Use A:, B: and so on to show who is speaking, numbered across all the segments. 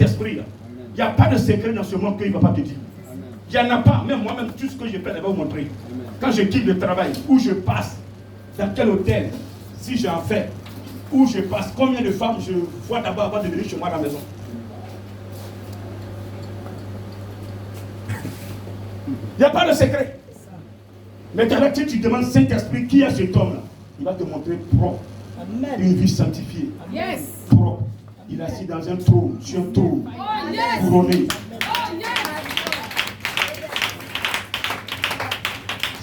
A: Saint-Esprit. Il n'y a pas de secret dans ce monde qu'il ne va pas te dire. Il n'y en a pas. Même moi-même, tout ce que je fais, je vais vous montrer. Quand je quitte le travail, où je passe, dans quel hôtel, si j'en fais, où je passe, combien de femmes je vois d'abord avant de venir chez moi à la maison. Il n'y a pas de secret. Mais quand tu demandes Saint-Esprit, qui est cet homme-là? Il va te montrer propre. Une vie sanctifiée. Propre. Il est assis dans un trône, sur un trône, couronné.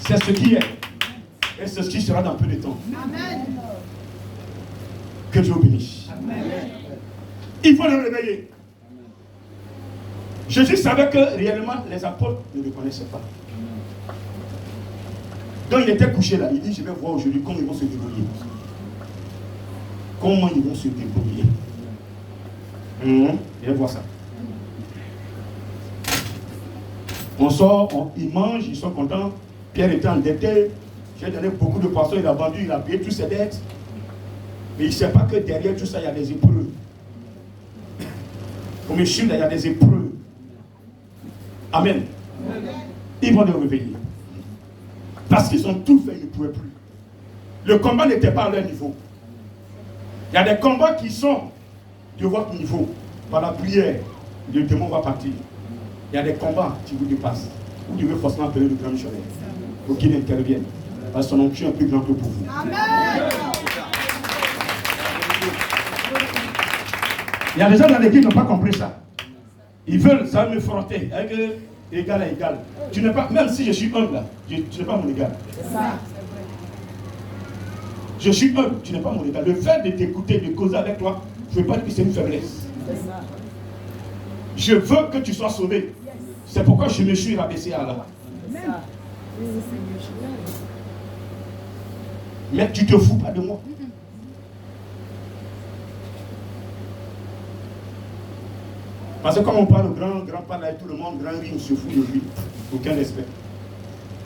A: C'est ce qui est. Et c'est ce qui sera dans peu de temps. Amen. Que Dieu bénisse. Amen. Il faut le réveiller. Jésus savait que réellement les apôtres ne le connaissaient pas. Donc il était couché là. Il dit, je vais voir aujourd'hui comment ils vont se débrouiller. Comment ils vont se débrouiller. Je vais voir ça. On sort, ils mangent, ils sont contents. Pierre était endetté. J'ai donné beaucoup de poissons, il a vendu, il a payé toutes ses dettes. Mais il ne sait pas que derrière tout ça, il y a des épreuves. Comme il chute, il y a des épreuves. Amen. Ils vont le réveiller. Parce qu'ils ont tout fait, ils ne pouvaient plus. Le combat n'était pas à leur niveau. Il y a des combats qui sont de votre niveau. Par la prière, le démon va partir. Il y a des combats qui vous dépassent. Vous devez forcément appeler le grand missionnaire pour qu'il intervienne. Parce que son onction est plus grand que pour vous. Amen. Il y a des gens dans l'église qui n'ont pas compris ça. Ils veulent ça me frotter avec égal à égal. Tu n'es pas, même si je suis humble là, tu n'es pas mon égal. C'est ça. Je suis humble, tu n'es pas mon égal. Le fait de t'écouter, de causer avec toi, je ne veux pas dire que c'est une faiblesse. C'est ça. Je veux que tu sois sauvé. C'est pourquoi je me suis rabaissé à Allah. Mais tu te fous pas de moi. Parce que comme on parle au grand parle avec tout le monde, grand rit, on se fout de lui. Aucun respect.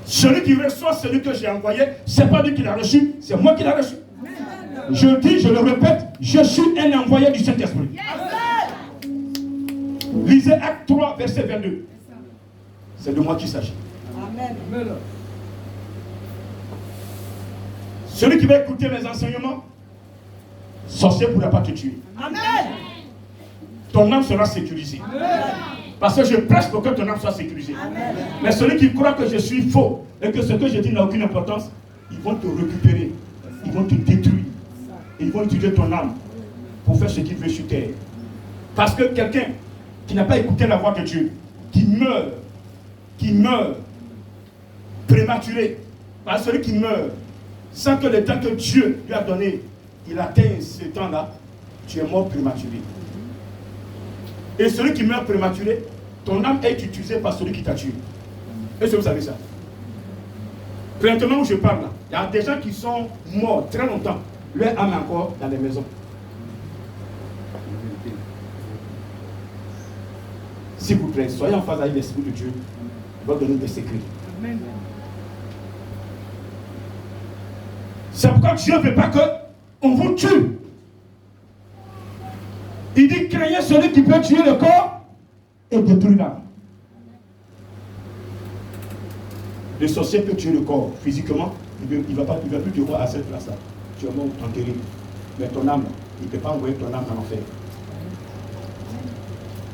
A: Celui qui reçoit celui que j'ai envoyé, c'est pas lui qui l'a reçu, c'est moi qui l'ai reçu. Je dis, je le répète, je suis un envoyé du Saint-Esprit. Lisez Acte 3, verset 22. C'est de moi qu'il s'agit. Amen. Celui qui va écouter mes enseignements, sorcier ne pourra pas te tuer. Amen. Ton âme sera sécurisée. Amen. Parce que je prêche pour que ton âme soit sécurisée. Amen. Mais celui qui croit que je suis faux et que ce que je dis n'a aucune importance, ils vont te récupérer. Ils vont te détruire. Ils vont utiliser ton âme pour faire ce qu'ils veulent sur terre. Parce que quelqu'un qui n'a pas écouté la voix de Dieu, qui meurt prématuré, par celui qui meurt, sans que le temps que Dieu lui a donné, il atteigne ce temps-là, tu es mort prématuré. Et celui qui meurt prématuré, ton âme est utilisée par celui qui t'a tué. Est-ce que vous savez ça? Présentement où je parle là, il y a des gens qui sont morts très longtemps, leur âme est encore dans les maisons. S'il vous plaît, soyez en phase avec l'Esprit de Dieu. Il va donner des secrets. Amen. C'est pourquoi Dieu ne veut pas qu'on vous tue. Il dit, craignez celui qui peut tuer le corps et détruire l'âme. Le sorcier peut tuer le corps physiquement, il ne va plus te voir à cette place-là. Tu es mort enterré. Mais ton âme, il ne peut pas envoyer ton âme en enfer.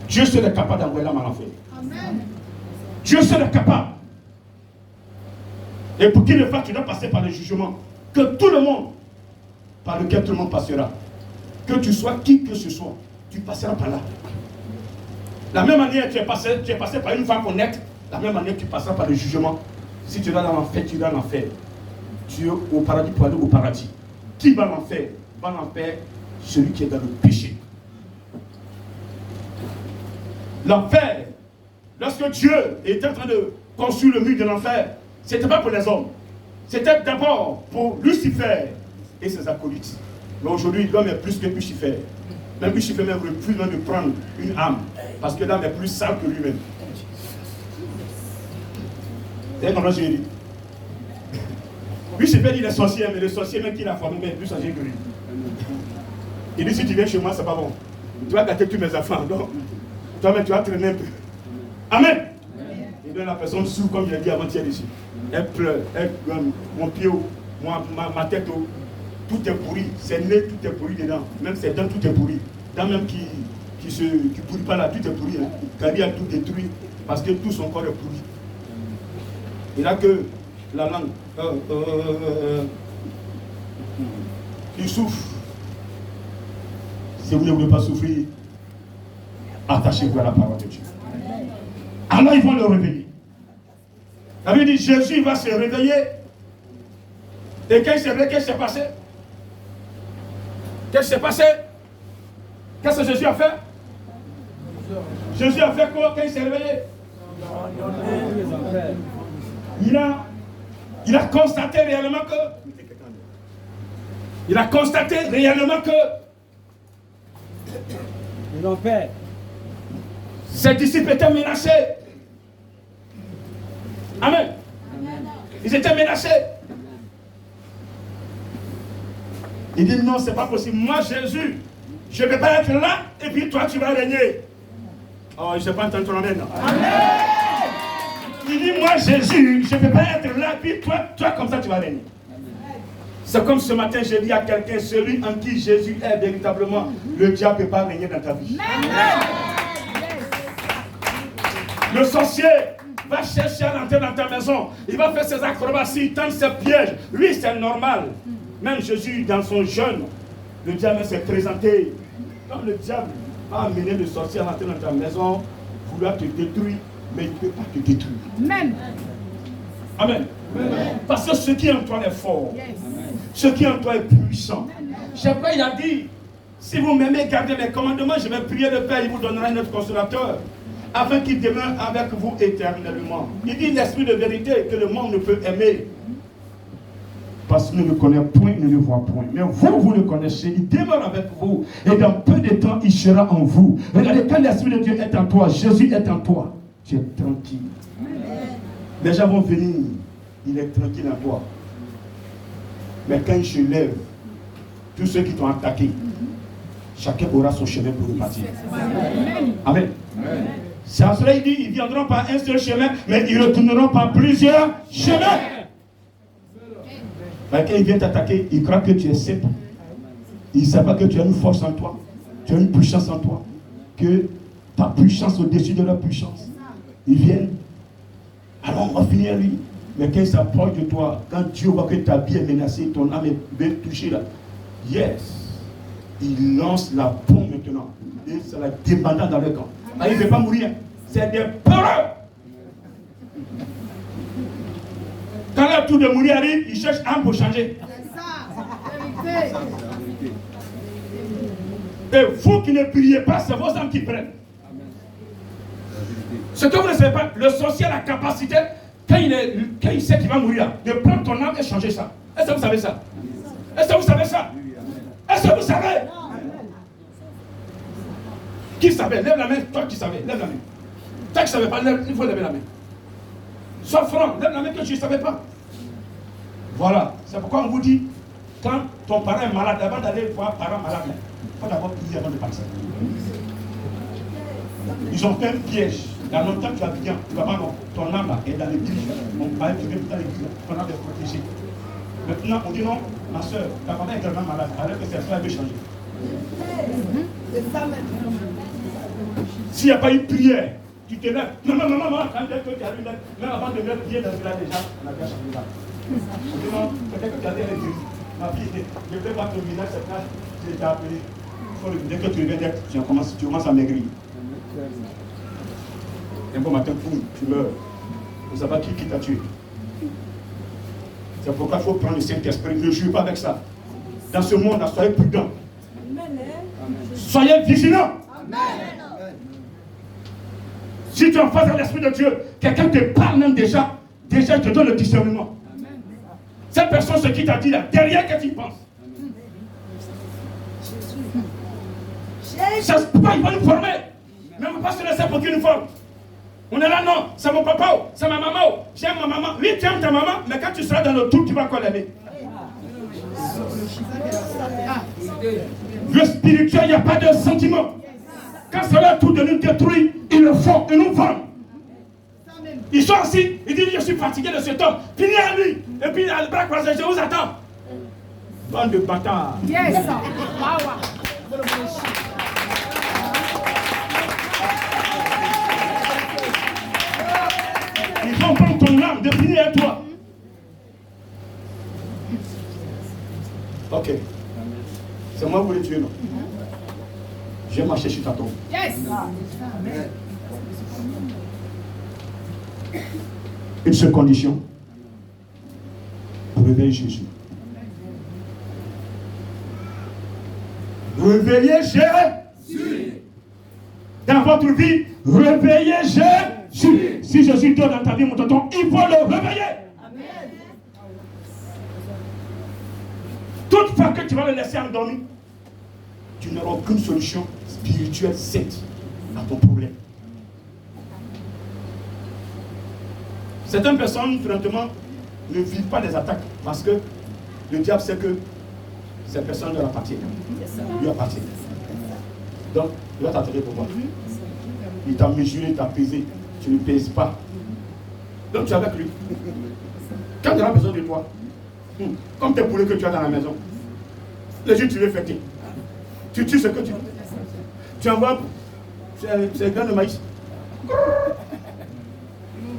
A: Dieu seul est capable d'envoyer l'âme en enfer. Amen. Dieu seul est capable. Et pour qu'il le fasse, tu dois passer par le jugement. Que tout le monde, par lequel tout le monde passera. Que tu sois qui que ce soit, tu passeras par là. La même manière que tu es passé par une femme honnête, la même manière tu passeras par le jugement. Si tu vas dans l'enfer, tu vas dans l'enfer. Tu es au paradis pour aller au paradis. Qui va en enfer? Va en enfer celui qui est dans le péché. L'enfer, lorsque Dieu était en train de construire le mur de l'enfer, ce n'était pas pour les hommes. C'était d'abord pour Lucifer et ses acolytes. Mais aujourd'hui, l'homme est plus que Lucifer. Même Lucifer même refuse de prendre une âme. Parce que l'âme est plus sale que lui-même. Vous avez compris ce que je dis? Lucifer dit les sorciers, mais le sorcier même qui l'a formé, mais est plus sorcier que lui. Il dit si tu viens chez moi, c'est pas bon. Tu vas gâter tous mes enfants. Donc, Toi-même, tu vas traîner un peu. Amen. Et donc la personne souffre, comme je l'ai dit avant-hier ici. Elle pleure, elle pleure, mon pied, ma tête, tout est pourri. Ses nez, tout est pourri dedans. Même ses dents, tout est pourri. Dents même qui pourrit pas là, tout est pourri. Hein. Carrie a tout détruit parce que tout son corps est pourri. Il n'a que la langue. Il souffre. Si vous ne voulez pas souffrir, attachez-vous à la parole de Dieu. Alors ils vont le réveiller. Ça veut dire Jésus va se réveiller. Et quand il s'est réveillé, qu'est-ce qui s'est passé? Qu'est-ce qui s'est passé? Qu'est-ce que Jésus a fait? Jésus a fait quoi quand il s'est réveillé? Il a constaté réellement que ses disciples étaient menacés. Amen. Ils étaient menacés. Il dit non, c'est pas possible. Moi, Jésus, je ne vais pas être là et puis toi, tu vas régner. Oh, je n'ai pas entendu ton amen. Amen. Il dit moi, Jésus, je ne vais pas être là et puis toi, comme ça, tu vas régner. C'est comme ce matin, je dis à quelqu'un, celui en qui Jésus est véritablement, le diable ne peut pas régner dans ta vie. Amen. Le sorcier va chercher à rentrer dans ta maison. Il va faire ses acrobaties, il tente ses pièges. Lui, c'est normal. Même Jésus, dans son jeûne, le diable s'est présenté. Quand le diable va amener le sorcier à rentrer dans ta maison, vouloir te détruire, mais il ne peut pas te détruire. Amen. Amen. Amen. Parce que ce qui est en toi est fort. Yes. Ce qui est en toi est puissant. Je sais pas, il a dit, si vous m'aimez, gardez mes commandements, je vais prier le Père, il vous donnera un autre consolateur, afin qu'il demeure avec vous éternellement. Il dit l'esprit de vérité que le monde ne peut aimer. Parce qu'il ne le connaît point, il ne le voit point. Mais vous, vous le connaissez, il demeure avec vous. Et dans peu de temps, il sera en vous. Regardez, quand l'Esprit de Dieu est en toi, Jésus est en toi, tu es tranquille. Les gens vont venir, il est tranquille en toi. Mais quand il se lève, tous ceux qui t'ont attaqué, chacun aura son chemin pour repartir. Amen. Amen. C'est à cela qu'il dit, ils ne viendront pas un seul chemin, mais ils retourneront par plusieurs chemins. Quand il vient t'attaquer, il croit que tu es simple. Il ne sait pas que tu as une force en toi. Tu as une puissance en toi. Que ta puissance au-dessus de leur puissance. Ils viennent. Alors on va finir lui. Mais quand il s'approche de toi, quand Dieu voit que ta vie est menacée, ton âme est bien touchée là. Yes. Il lance la bombe maintenant. Et c'est la débandade dans le camp. Ah, il ne veut pas mourir. C'est des peureux. Quand le tour de mourir arrive, il cherche âme pour changer. C'est ça. Et vous qui ne priez pas, c'est vos âmes qui prennent. Ce que vous ne savez pas, le sorcier a la capacité, quand il sait qu'il va mourir, de prendre ton âme et changer ça. Est-ce que vous savez ça? Est-ce que vous savez ça? Est-ce que vous savez? Qui savait? Lève la main. Toi qui savais, lève la main. Toi qui ne savais pas, il faut lever la main. Sois franc, lève la main que tu ne savais pas. Voilà, c'est pourquoi on vous dit, quand ton parent est malade, avant d'aller voir un parent malade, il faut d'abord prier avant de partir. Ils ont fait un piège. Il y a longtemps que tu as bien, tu vas pas, non, ton âme là est dans l'église. On parle, tu viens dans l'église, ton âme est protégée. Maintenant, on dit non, ma soeur, ta maman est vraiment malade, alors que ses frères veulent changer. C'est ça maintenant. S'il n'y a pas eu prière, tu te lèves. Maman, quand tu as vu, même avant de mettre pied dans ce là déjà, on a bien changé là. On dit non, peut-être que tu as dit l'église. Ma fille, je vais voir ton visage, cette tâche, je t'ai appelé. Dès que tu reviens, tu commences à maigrir. Un bon matin, tu meurs. Vous savez pas qui t'a tué. C'est pourquoi il faut prendre le Saint-Esprit. Ne joue pas avec ça. Dans ce monde, soyez prudents. Soyez vigilants. Si tu es en face de l'Esprit de Dieu, quelqu'un te parle même déjà il te donne le discernement. Cette personne, ce qu'il t'a dit là, derrière, qu'est-ce qu'il pense? Ça se peut pas, il va nous former. Mais on ne peut pas se laisser pour qu'il nous forme. On est là, non, c'est mon papa, c'est ma maman, j'aime ma maman. Oui, tu aimes ta maman, mais quand tu seras dans le trou, tu vas encore l'aimer. Le spirituel, il n'y a pas de sentiment. Quand ça leur tout de nous détruire, ils le font et nous vendent. Ils sont assis, ils disent je suis fatigué de cet homme. Finis à lui. Et puis le bras croisé, je vous attends. Bande de bâtards.
B: Yes.
A: Ils vont prendre ton âme, définir à toi. Ok. C'est moi qui voulais tuer, non? Je vais marcher sur ta tombe.
B: Yes.
A: Une seule condition. Réveillez Jésus. Réveillez Jésus. Dans votre vie, réveillez Jésus. Si Jésus dort dans ta vie, mon tonton, il faut le réveiller. Amen. Toutefois que tu vas le laisser endormi, tu n'auras aucune solution spirituelle saine à ton problème. Certaines personnes, finalement, ne vivent pas des attaques parce que le diable sait que ces personnes leur appartiennent. Lui appartient. Donc, il va t'attirer pour moi. Il t'a mesuré, il t'a pesé. Tu ne pèses pas. Donc, tu es avec lui. Quand il a besoin de toi, comme tes poulets que tu as dans la maison, les jours tu veux fêter. Tu tues ce que tu veux. Tu envoies, c'est un grain de maïs.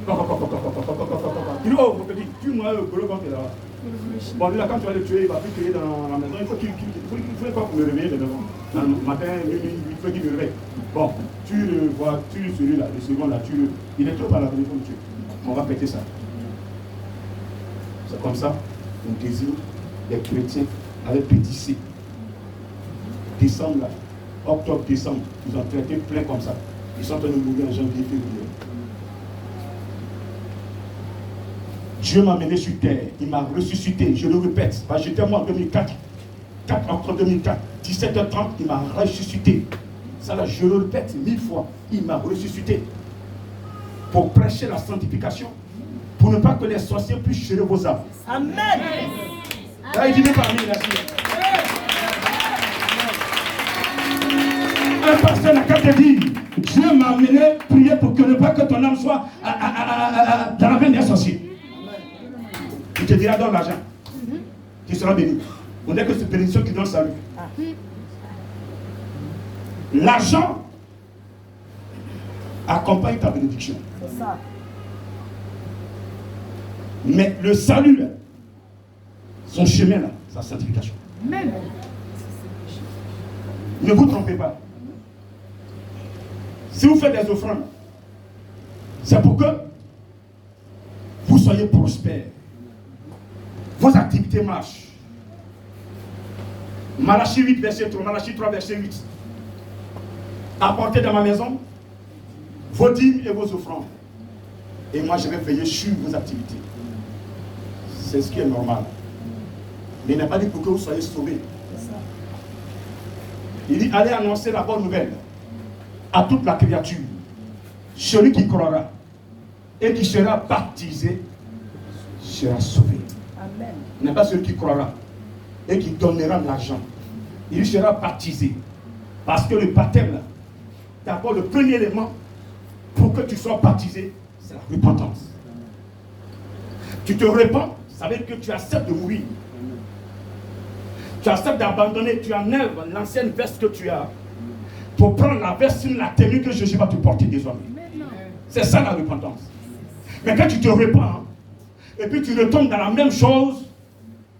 A: Il dit, oh, mon petit, tue-moi le gros quand tu es là. Bon, lui là, quand tu vas le tuer, il va plus tuer dans la maison. Il faut qu'il faut pas pour le réveiller de devant. Dans le matin, il faut qu'il le réveille. Bon, tu le vois, tue celui-là, le second là, tue-le. Il est trop à la venue pour le tuer. On va péter ça. C'est comme ça, on désire les chrétiens avec petit C. Décembre là, octobre, décembre, ils ont traité plein comme ça. Ils sont en train de mourir en janvier, février. Dieu m'a amené sur terre, il m'a ressuscité, je le répète, j'étais moi en 2004, 4 octobre 2004, 17h30, il m'a ressuscité. Ça là, je le répète 1000 fois, il m'a ressuscité. Pour prêcher la sanctification, pour ne pas que les sorciers puissent gérer vos âmes.
B: Amen.
A: Là, il dit même parmi la fille. Un pasteur n'a qu'à te dire, Dieu m'a amené prier pour que ne pas que ton âme soit dans la veine des sorciers. Il te dira donne l'argent. Tu seras béni. On dit que c'est bénédiction qui donne salut. L'argent accompagne ta bénédiction.
B: C'est ça.
A: Mais le salut, là, son chemin, là, sa sanctification.
B: Même.
A: Ne vous trompez pas. Si vous faites des offrandes, c'est pour que vous soyez prospères. Vos activités marchent. Malachie 8, verset 3, Malachie 3, verset 8. Apportez dans ma maison vos dîmes et vos offrandes. Et moi, je vais veiller sur vos activités. C'est ce qui est normal. Mais il n'a pas dit pour que vous soyez sauvés. Il dit, allez annoncer la bonne nouvelle à toute la créature. Celui qui croira et qui sera baptisé sera sauvé.
B: Amen.
A: Il n'est pas celui qui croira et qui donnera de l'argent. Il sera baptisé. Parce que le baptême, d'abord le premier élément pour que tu sois baptisé, c'est la repentance. Tu te repens, ça veut dire que tu acceptes de mourir. Tu acceptes d'abandonner, tu enlèves l'ancienne veste que tu as pour prendre la veste, la tenue que Jésus va te porter désormais. C'est ça la repentance. Mais quand tu te repens, et puis tu retombes dans la même chose,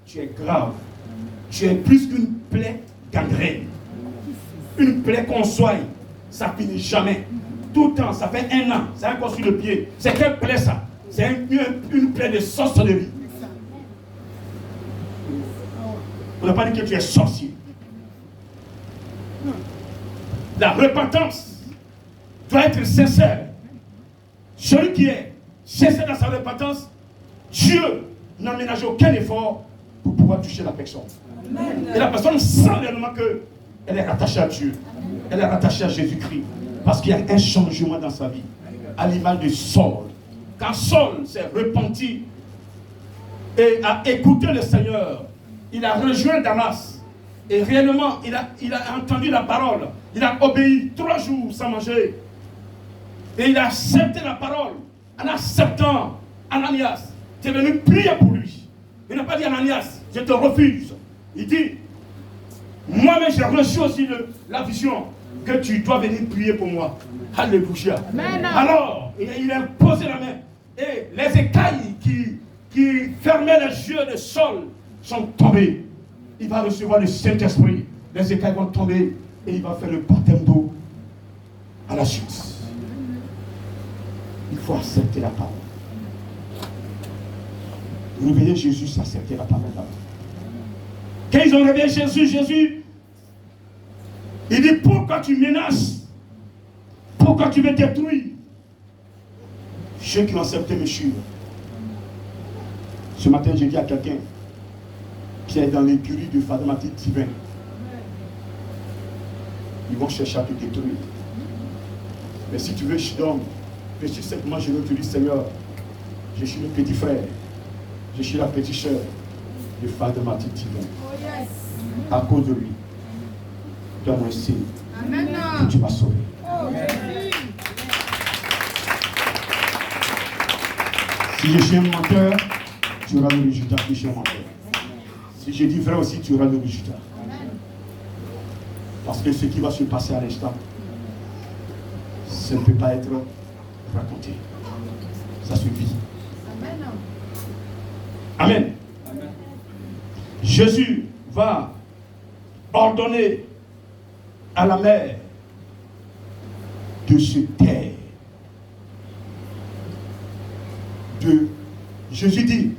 A: tu es grave. Tu es plus qu'une plaie gangrène. Une plaie qu'on soigne, ça finit jamais. Tout le temps, ça fait 1 an, c'est encore sur le pied. C'est quelle plaie ça? C'est une plaie de sorcellerie. On n'a pas dit que tu es sorcier. La repentance doit être sincère. Celui qui est sincère dans sa repentance, Dieu n'a ménagé aucun effort pour pouvoir toucher la personne. Amen. Et la personne sent réellement qu'elle est rattachée à Dieu. Elle est rattachée à Jésus-Christ. Parce qu'il y a un changement dans sa vie. À l'image de Saul. Quand Saul s'est repenti et a écouté le Seigneur, il a rejoint Damas. Et réellement, il a entendu la parole. Il a obéi 3 jours sans manger. Et il a accepté la parole. En acceptant Ananias, tu es venu prier pour lui. Il n'a pas dit Ananias, je te refuse. Il dit, moi-même j'ai reçu aussi la vision que tu dois venir prier pour moi. Alléluia. Alors, il a posé la main. Et les écailles qui fermaient les yeux de Saul sont tombées. Il va recevoir le Saint-Esprit. Les écailles vont tomber et il va faire le baptême d'eau à la suite. Il faut accepter la parole. Réveiller Jésus, c'est accepter la parole. Quand ils ont réveillé Jésus, il dit, pourquoi tu menaces? Pourquoi tu veux détruire? Ceux qui ont accepté me suivent. Ce matin, j'ai dit à quelqu'un qui est dans l'écurie du pharmatique divin, ils vont chercher à te détruire. Mais si tu veux, je donne. Je suis simplement, je te dis, Seigneur, je suis le petit frère, je suis la petite sœur du pharmatique divin. À cause de lui, donne-moi un signe que tu m'as sauvé. Si je suis un menteur, tu auras le résultat que je suis un menteur. Si je dis vrai aussi, tu auras le résultat. Parce que ce qui va se passer à l'instant, ça ne peut pas être raconté. Ça se vit. Amen. Amen. Jésus va ordonner à la mer de se taire. Jésus dit,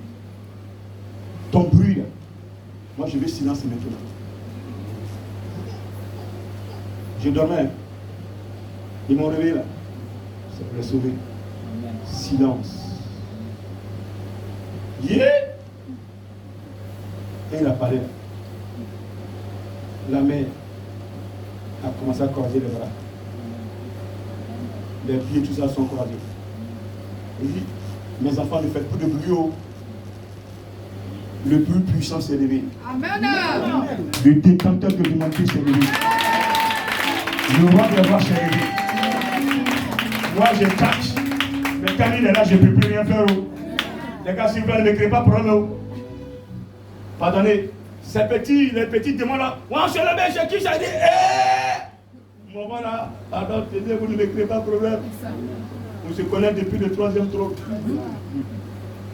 A: ton bruit là, moi je veux silence maintenant. Je dormais, ils m'ont réveillé là, ça peut les sauver. Silence. Yeah. Et il a parlé là. La mère a commencé à croiser les bras. Les pieds, tout ça sont croisés. Il dit, mes enfants, ne faites plus de bruit. Le plus puissant s'est levé. Amen. Le détenteur de l'humanité s'est levé. Le roi des rois s'est levé. Moi, je tâche. Mais quand il est là, je ne peux plus rien faire. Les gars, s'il vous plaît, ne me créez pas problème. Pardonnez. Les petits démons là. Moi, je suis levé, j'ai qui? J'ai dit, moment là, alors, vous ne me créez pas problème. On se connaît depuis le 3e trône.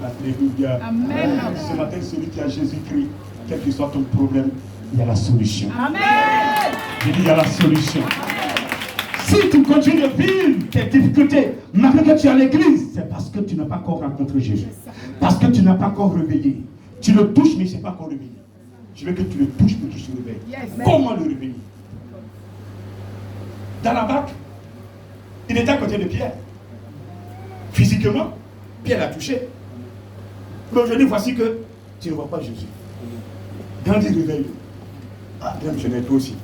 A: Alléluia. Amen. Ce matin, celui qui a Jésus-Christ, quel que soit ton problème, il y a la solution. Amen. Je dis, il y a la solution. Si tu continues de vivre tes difficultés, malgré que tu es à l'église, c'est parce que tu n'as pas encore rencontré Jésus. Parce que tu n'as pas encore réveillé. Tu le touches, mais il ne s'est pas encore réveillé. Je veux que tu le touches pour qu'il se réveille. Yes. Comment le réveiller? Dans la barque, il était à côté de Pierre. Physiquement, Pierre l'a touché. Mais aujourd'hui, voici que tu ne vois pas Jésus. Quand il réveille, ah, bien, je n'ai toi aussi.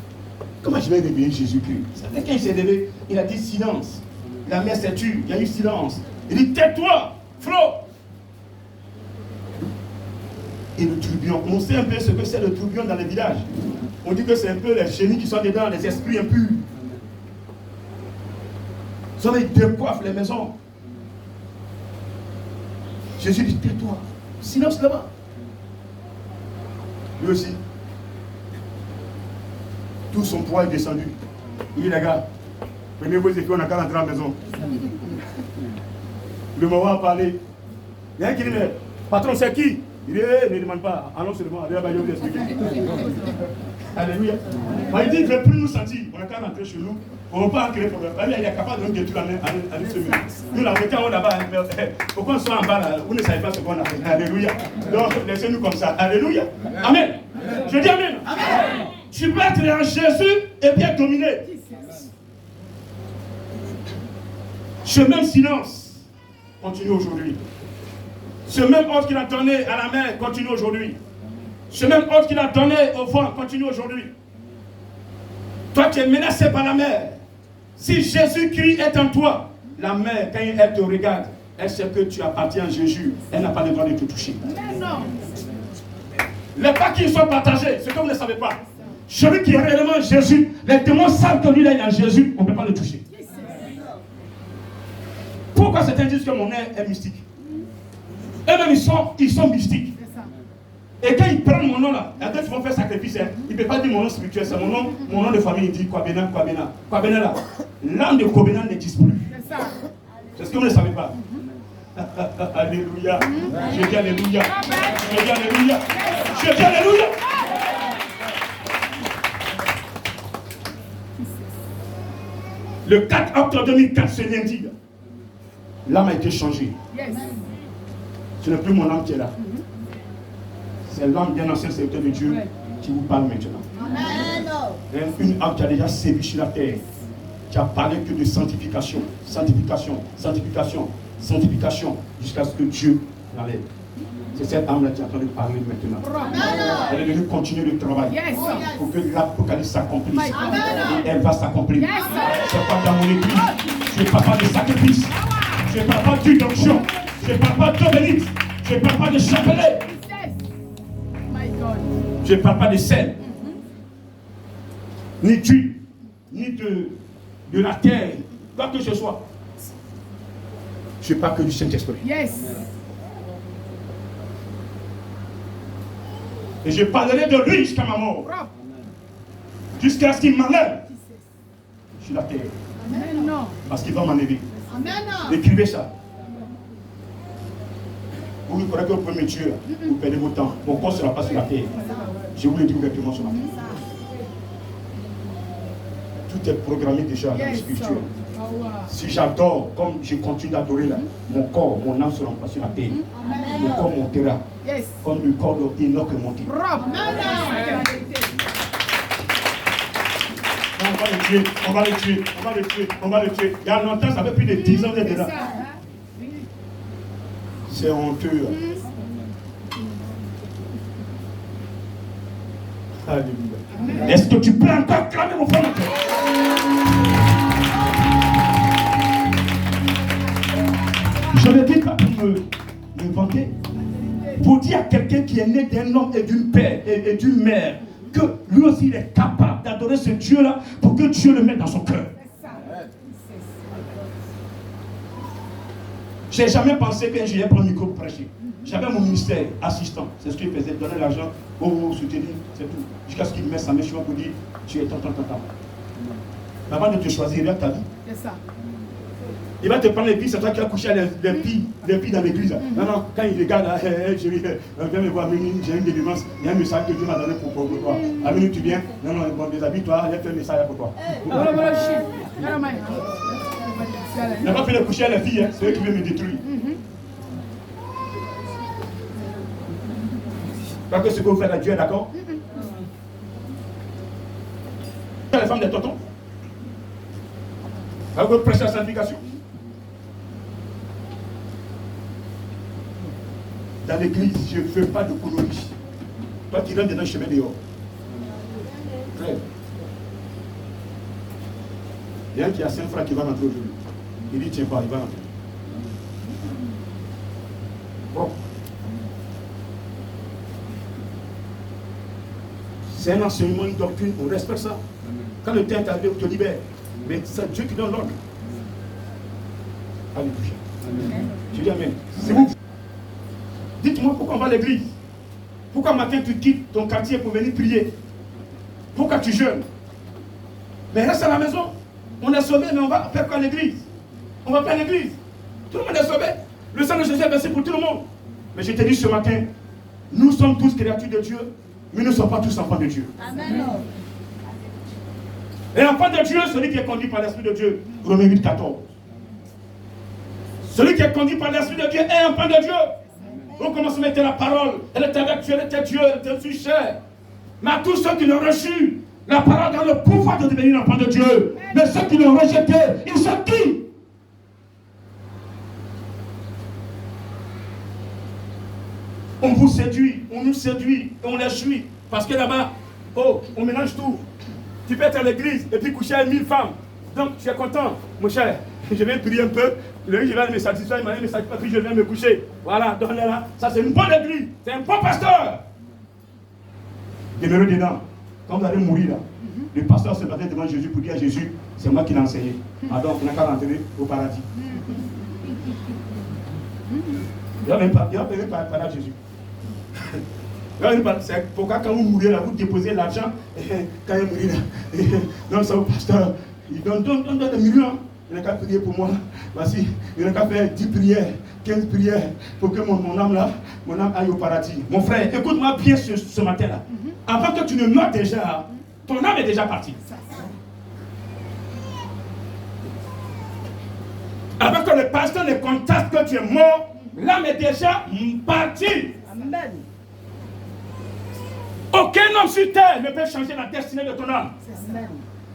A: Comment je vais réveiller Jésus-Christ? Quand il s'est réveillé, il a dit silence. La mer s'est tue, il y a eu silence. Il dit tais-toi, flot. Et le tourbillon, on sait un peu ce que c'est le tourbillon dans les villages. On dit que c'est un peu les génies qui sont dedans, les esprits impurs. Ils décoiffent les maisons. Jésus dit tais-toi, silence là-bas. Lui aussi, tout son poids est descendu. Il dit les gars, prenez vos écrits, on n'a qu'à rentrer à la maison. Le moment a parlé. Il y a un qui dit mais patron c'est qui? Il dit ne demande pas, allons seulement, allez là-bas, je vais vous expliquer. Alléluia. Il dit, il ne veut plus nous sentir. On n'a qu'à rentrer chez nous. On ne va pas en créer problème. Il est capable de nous détruire la main. Allez, se mettre. Nous, la mettons en là-bas. Pourquoi on soit en bas là? Vous ne savez pas ce qu'on a fait. Alléluia. Donc, laissez-nous comme ça. Alléluia. Amen. Je dis Amen. Amen. Tu peux être en Jésus et bien dominer. Ce même silence continue aujourd'hui. Ce même ordre qu'il a donné à la mer continue aujourd'hui. Ce même ordre qu'il a donné au vent continue aujourd'hui. Toi, tu es menacé par la mer. Si Jésus-Christ est en toi, la mer, quand elle te regarde, elle sait que tu appartiens à Jésus. Elle n'a pas le droit de te toucher. Les pas qui sont partagés, ce que vous ne savez pas. Celui qui est réellement Jésus, les démons savent que lui là il est en Jésus, on ne peut pas le toucher. Pourquoi certains disent que mon nom est mystique? Eux-mêmes ils sont mystiques. Et quand ils prennent mon nom là, et quand ils vont faire sacrifice, ils ne peuvent pas dire mon nom spirituel, c'est mon nom de famille, ils disent Kwabena, Kwabena. Kwabena là, l'âme de Kwabena n'existe plus. C'est ce que vous ne savez pas. Alléluia. Je dis Alléluia. Je dis Alléluia. Je dis Alléluia. Le 4 octobre 2004, ce lundi, l'âme a été changée. Ce n'est plus mon âme qui est là. C'est l'âme d'un ancien serviteur de Dieu qui vous parle maintenant. Une âme qui a déjà sévi sur la terre, qui a parlé que de sanctification, sanctification, sanctification, sanctification, jusqu'à ce que Dieu l'enlève. C'est cette âme-là qui est en train de parler maintenant. Elle est venue continuer le travail pour que l'Apocalypse s'accomplisse. Et elle va s'accomplir. Je ne parle pas dans mon église. Je ne parle pas de sacrifice. Je ne parle pas d'onction. Je ne parle pas d'obélite. Je ne parle pas de chapelet. Je ne parle pas de sel. Ni d'huile. Ni de la terre. Quoi que ce soit. Je ne parle que du Saint-Esprit. Et je parlerai de lui jusqu'à ma mort. Jusqu'à ce qu'il m'enlève sur la terre. Parce qu'il va m'enlever. Écrivez ça. Vous croyez que vous pouvez me tuer, vous perdez votre temps. Mon corps ne sera pas sur la terre. Je vous le dis ouvertement sur la terre. Tout est programmé déjà dans le spirituel. Si j'adore, comme je continue d'adorer là, mon corps, mon âme ne seront pas sur la terre. Mon corps montera. Comme le corps d'Enoch est monté. On va le tuer, on va le tuer, on va le tuer, on va le tuer. Il y a longtemps, ça fait plus de 10 ans d'être là. C'est honteux. Alléluia. Est-ce que tu peux encore clamer mon frère? Je ne dis pas pour me vanter. Pour dire à quelqu'un qui est né d'un homme et d'une père et d'une mère que lui aussi il est capable d'adorer ce Dieu-là pour que Dieu le mette dans son cœur. Je n'ai jamais pensé que j'allais prendre le micro pour prêcher. J'avais mon ministère assistant. C'est ce qu'il faisait, donner l'argent, soutenir, c'est tout. Jusqu'à ce qu'il mette sa main sur moi pour dire tu es tant. Mais avant de te choisir, regarde ta vie. C'est ça. Il va te prendre les filles, c'est toi qui as couché les filles dans l'église. Non, quand il regarde, chérie, viens me voir, j'ai une délivrance, il y a un message que Dieu m'a donné pour toi. Amine, tu viens? Non, bon, déshabille-toi, il y a un message pour toi. Il n'a pas fait les coucher à les filles, c'est eux qui veulent me détruire. Parce que ce que vous faites à Dieu, d'accord? Les femmes des tontons. Vous prêchez la sanctification. Dans l'église, je ne fais pas de colonie. Toi, tu rentres dans le chemin dehors. Rêve. Il y a un qui a 5 frères qui va rentrer aujourd'hui. Il dit, tiens pas, il va rentrer. Bon. C'est un enseignement, une doctrine, on respecte ça. Quand le temps est arrivé, on te libère. Mais c'est Dieu qui donne l'ordre. Alléluia. Tu dis amen. C'est vous. Dites-moi pourquoi on va à l'église. Pourquoi matin tu quittes ton quartier pour venir prier? Pourquoi tu jeûnes? Mais reste à la maison. On est sauvé, mais on va faire quoi à l'église? On va pas à l'église. Tout le monde est sauvé. Le sang de Jésus est versé pour tout le monde. Mais je te dis ce matin, nous sommes tous créatures de Dieu, mais nous ne sommes pas tous enfants de Dieu. Amen. Et enfant de Dieu, celui qui est conduit par l'Esprit de Dieu. Romains 8, 14. Celui qui est conduit par l'Esprit de Dieu est enfant de Dieu. Au commencement était la parole, elle était avec Dieu, elle était Dieu, elle était sur chair. Mais à tous ceux qui l'ont reçu, la parole dans le pouvoir de devenir enfant de Dieu. Mais ceux qui l'ont rejeté, ils sont qui? On vous séduit, on nous séduit, et on les suit. Parce que là-bas, on mélange tout. Tu peux être à l'église et puis coucher avec 1000 femmes. Donc tu es content, mon cher. Je vais prier un peu. Le je vais me satisfaire, il m'a me satisfaire, puis je viens me coucher. Voilà, donne-le là. Ça, c'est une bonne église. C'est un bon pasteur. Demeurez dedans. quand vous allez mourir là, le pasteur se battait devant Jésus pour dire à Jésus, c'est moi qui l'ai enseigné. Ah donc, on n'a qu'à rentrer au paradis. Il va même pas parler à Jésus. C'est pourquoi quand vous mourrez là, vous déposez l'argent, quand il mourit là, donc ça au pasteur, il donne des millions. Il n'a qu'à prier pour moi. Voici, il n'a qu'à faire 10 prières, 15 prières pour que mon âme aille au paradis. Mon frère, écoute-moi bien ce matin-là. Avant que tu ne meurs déjà, ton âme est déjà partie. Avant que le pasteur ne constate que tu es mort, l'âme est déjà partie. Amen. Aucun homme sur terre ne peut changer la destinée de ton âme. Amen.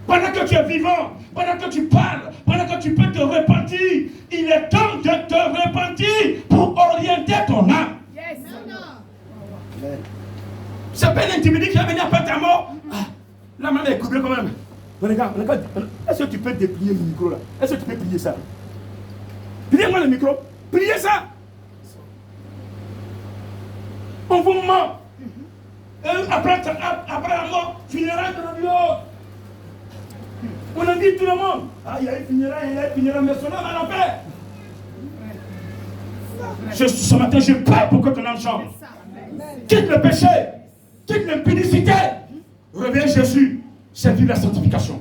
A: Pendant que tu es vivant, pendant que tu parles, pendant que tu peux te repentir, il est temps de te repentir pour orienter ton âme. Yes. C'est pas l'intimidé qui va venir après ta mort. Ah, la main est couplée quand même. Regarde, est-ce que tu peux déplier le micro là? Est-ce que tu peux plier ça? Pliez-moi le micro. Pliez ça. On vous ment. Après la mort, funérailles de la vie. On a dit tout le monde. Ah, il y a eu funérailles, mais son âme à l'enfer. Ce matin, je prie pour que ton âme change. Quitte le péché, quitte l'impudicité. Reviens Jésus, c'est vivre la sanctification.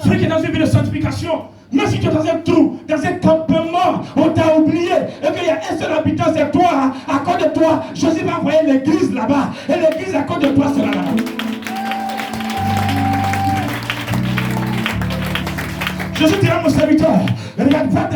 A: Celui qui est dans une vie de sanctification, même si tu es dans un trou, dans un campement, on t'a oublié, et qu'il y a un seul habitant, c'est toi, à cause de toi, Jésus va envoyer l'église là-bas, et l'église à cause de toi sera là-bas. Jésus dira à mon serviteur, regarde, va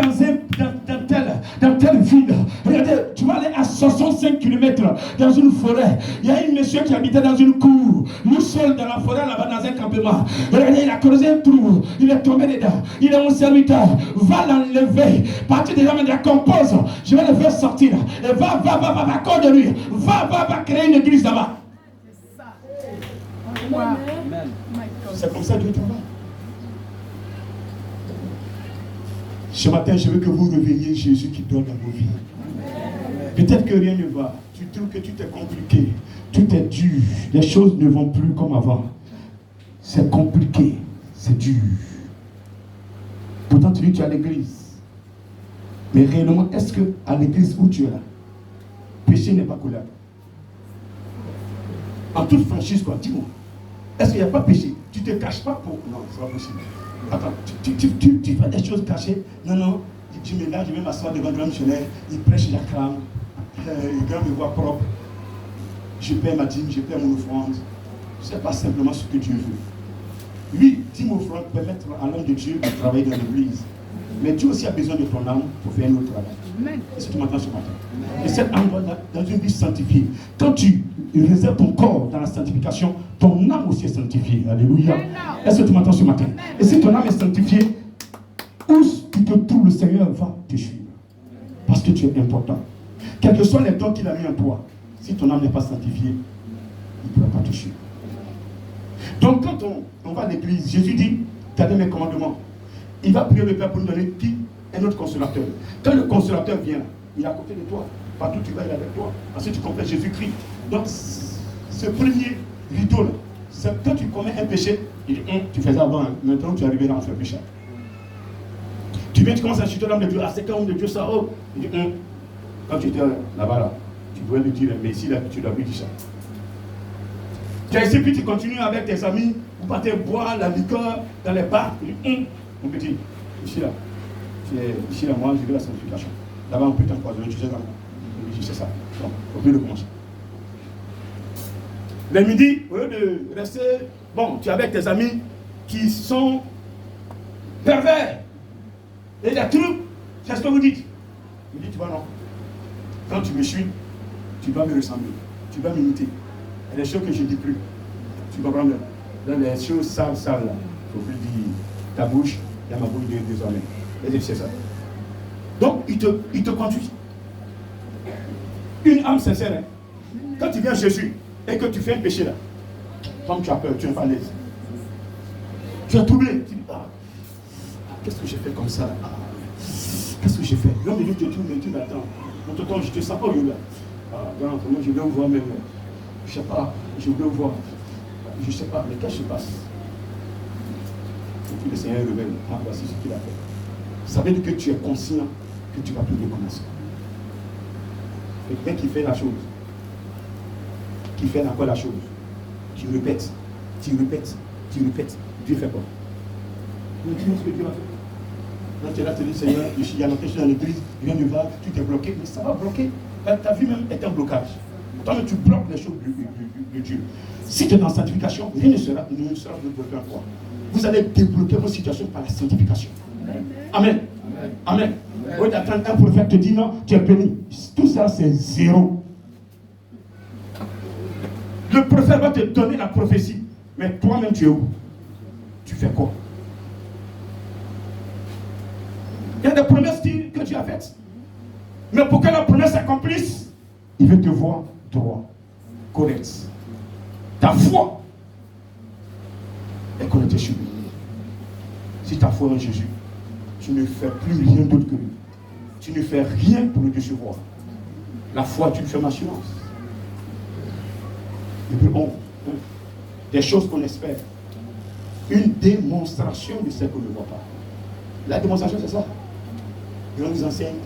A: dans telle ville. Regardez, tu vas aller à 65 km dans une forêt. Il y a un monsieur qui habitait dans une cour, nous seul dans la forêt là-bas dans un campement. Regardez, il a creusé un trou, il est tombé dedans. Il est mon serviteur, va l'enlever. Partir des hommes de la compose, je vais le faire sortir. Et va, à cause de lui. Va créer une église là-bas. C'est comme ça que Dieu travaille. Ce matin, je veux que vous réveilliez Jésus qui dort dans vos vies. Peut-être que rien ne va. Tu trouves que tout est compliqué. Tout est dur. Les choses ne vont plus comme avant. C'est compliqué. C'est dur. Pourtant, tu dis que tu es à l'église. Mais réellement, est-ce qu'à l'église où tu es là, péché n'est pas coulable? En toute franchise, quoi, dis-moi. Est-ce qu'il n'y a pas péché? Tu ne te caches pas pour... Non, ce n'est pas possible. Attends, tu fais des choses cachées? Non, tu me là, je vais m'asseoir devant le grand missionnaire, il prêche, j'acclame, le grand me voit propre, je paie ma dîme, je paie mon offrande. C'est pas simplement ce que Dieu veut. Oui, dîme offrande permettre à l'homme de Dieu de travailler dans l'église. Mais Dieu aussi a besoin de ton âme pour faire un autre travail. Est-ce que tu m'entends ce matin? Et cette âme doit dans une vie sanctifiée. Quand tu réserves ton corps dans la sanctification, ton âme aussi est sanctifiée. Alléluia. Est-ce que tu m'entends ce matin? Et si ton âme est sanctifiée, où tu te trouves, le Seigneur va te suivre. Parce que tu es important. Quels que soient les dons qu'il a mis en toi, si ton âme n'est pas sanctifiée, il ne pourra pas te suivre. Donc quand on va à l'église, Jésus dit, gardez mes commandements. Il va prier le Père pour nous donner qui? Un autre consolateur. Quand le consolateur vient, il est à côté de toi. Partout où tu vas, il est avec toi. Parce que tu complètes Jésus-Christ. Donc, ce premier rideau-là, quand tu commets un péché, il dit, tu faisais avant, hein. Maintenant tu es arrivé dans ce péché. Tu viens, tu commences à chuter l'homme de Dieu. Ah, c'est quand l'homme de Dieu ça, oh. Il dit, quand tu étais là-bas, là, tu pouvais lui dire, mais ici, là, tu dois lui dire ça. Tu as essayé, puis tu continues avec tes amis, vous partez boire la liqueur dans les bars. Il dit, mon petit, ici là, moi je veux la sanctification. Là-bas on peut t'empoisonner, tu sais ça. Je sais ça. Donc, on peut le commencer. Le midi, au lieu de rester, bon, tu es avec tes amis qui sont pervers. Et les trucs, c'est ce que vous dites. Vous dites, tu vois non. Quand tu me suis, tu dois me ressembler. Tu dois m'imiter. Et les choses que je ne dis plus. Tu comprends bien? Dans les choses sales là. Il ne faut plus dire ta bouche. Il y a ma bouche désormais. Et c'est ça. Donc, il te conduit. Une âme sincère. Hein. Quand tu viens à Jésus et que tu fais un péché là, comme tu as peur, tu es pas à l'aise. Tu es troublé. Tu dis, qu'est-ce que j'ai fait comme ça? Qu'est-ce que j'ai fait? L'homme de Dieu te dit, mais tu m'attends. Mon tonton, je te sens pas là. Moi, je veux voir même. Je sais pas, je veux voir. je ne sais pas, mais qu'est-ce qui se passe? Et puis le Seigneur révèle, ah, voici ce qu'il a fait. Ça veut dire que tu es conscient que tu vas plus recommencer. Quelqu'un qui fait la chose, qui fait encore la chose, tu répètes, Dieu fait quoi? Dis-moi ce que Dieu a fait. Quand tu es là, tu dis, Seigneur, il y a l'entrée dans l'église, il vient de voir, tu t'es bloqué, mais ça va bloquer. Ta vie même est un blocage. Toi, tu bloques les choses de Dieu. Si tu es dans la sanctification, rien ne sera bloqué en toi. Vous allez débloquer vos situations par la sanctification. Amen. Amen. Au lieu d'attendre un prophète te dit non, tu es béni. Tout ça, c'est zéro. Le prophète va te donner la prophétie. Mais toi-même, tu es où? Tu fais quoi? Il y a des promesses que tu as faites. Mais pour que la promesse s'accomplisse, il veut te voir droit, correct. Ta foi est connectée sur lui. Si ta foi en Jésus, tu ne fais plus rien d'autre que lui. Tu ne fais rien pour le décevoir. La foi est une ferme assurance. Et puis bon, des choses qu'on espère. Une démonstration de ce qu'on ne voit pas. La démonstration, c'est ça. Dieu nous enseigne,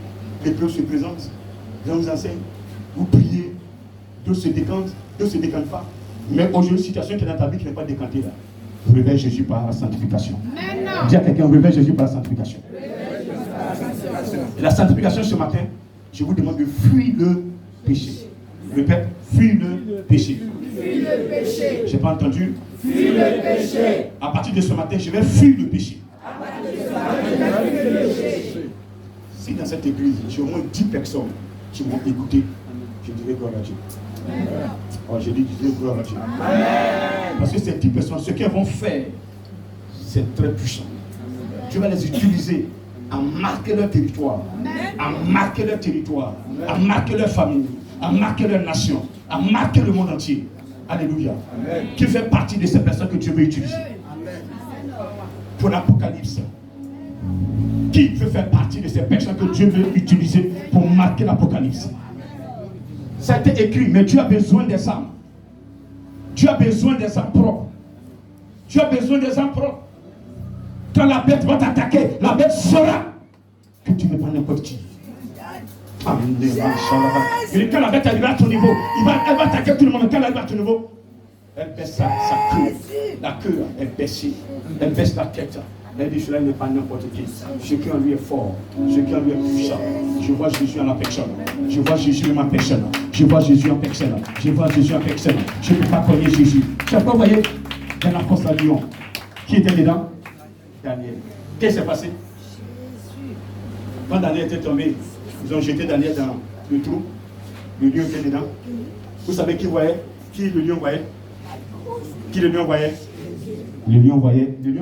A: les preuves se présentent. Dieu nous enseigne, vous priez, Dieu se décante, Dieu ne se décante pas. Mais aujourd'hui, une situation qui est dans ta vie qui n'est pas décantée là. Réveille Jésus par la sanctification. Dis à quelqu'un, réveille Jésus par la sanctification. Et la sanctification ce matin, je vous demande de fuir le péché. Répète, fuir le péché.
B: Fuis le péché.
A: Je n'ai pas entendu.
B: Fuis le péché.
A: À partir de ce matin, je vais fuir le péché.
B: À partir de ce matin, je vais fuir le péché.
A: Si dans cette église, j'ai au moins 10 personnes qui m'ont écouté, je dirais gloire à Dieu. Oh, je dis gloire à Dieu. Parce que ces 10 personnes, ce qu'elles vont faire, c'est très puissant. Dieu va les utiliser à marquer leur territoire, à marquer leur territoire, à marquer leur famille, à marquer leur nation, à marquer le monde entier. Alléluia. Qui fait partie de ces personnes que Dieu veut utiliser pour l'Apocalypse? Qui veut faire partie de ces personnes que Dieu veut utiliser pour marquer l'Apocalypse? Ça a été écrit, mais Dieu a besoin des âmes. Dieu a besoin des âmes propres. Dieu a besoin des âmes propres. Quand la bête va t'attaquer, la bête saura que tu n'es pas n'importe qui. Amen. Quand la bête arrivera à ton niveau, elle va attaquer tout le monde. Quand elle arrive à ton niveau, elle baisse sa queue. La queue est baissée. Elle baisse la tête. Elle dit, cela n'est pas n'importe qui. Ce qui en lui est fort, ce qui en lui est puissant. Je vois Jésus en la personne. Je vois Jésus en ma personne. Je vois Jésus en personne. Je vois Jésus en personne. Je ne peux pas connaître Jésus. Tu n'as pas voyé dans la fosse à Lion. Qui était dedans? Daniel. Qu'est-ce qui s'est passé? Quand Daniel était tombé, ils ont jeté Daniel dans le trou. Le lion était dedans. Vous savez qui voyait? Qui le lion voyait? Qui le lion voyait? Le lion voyait. Le lion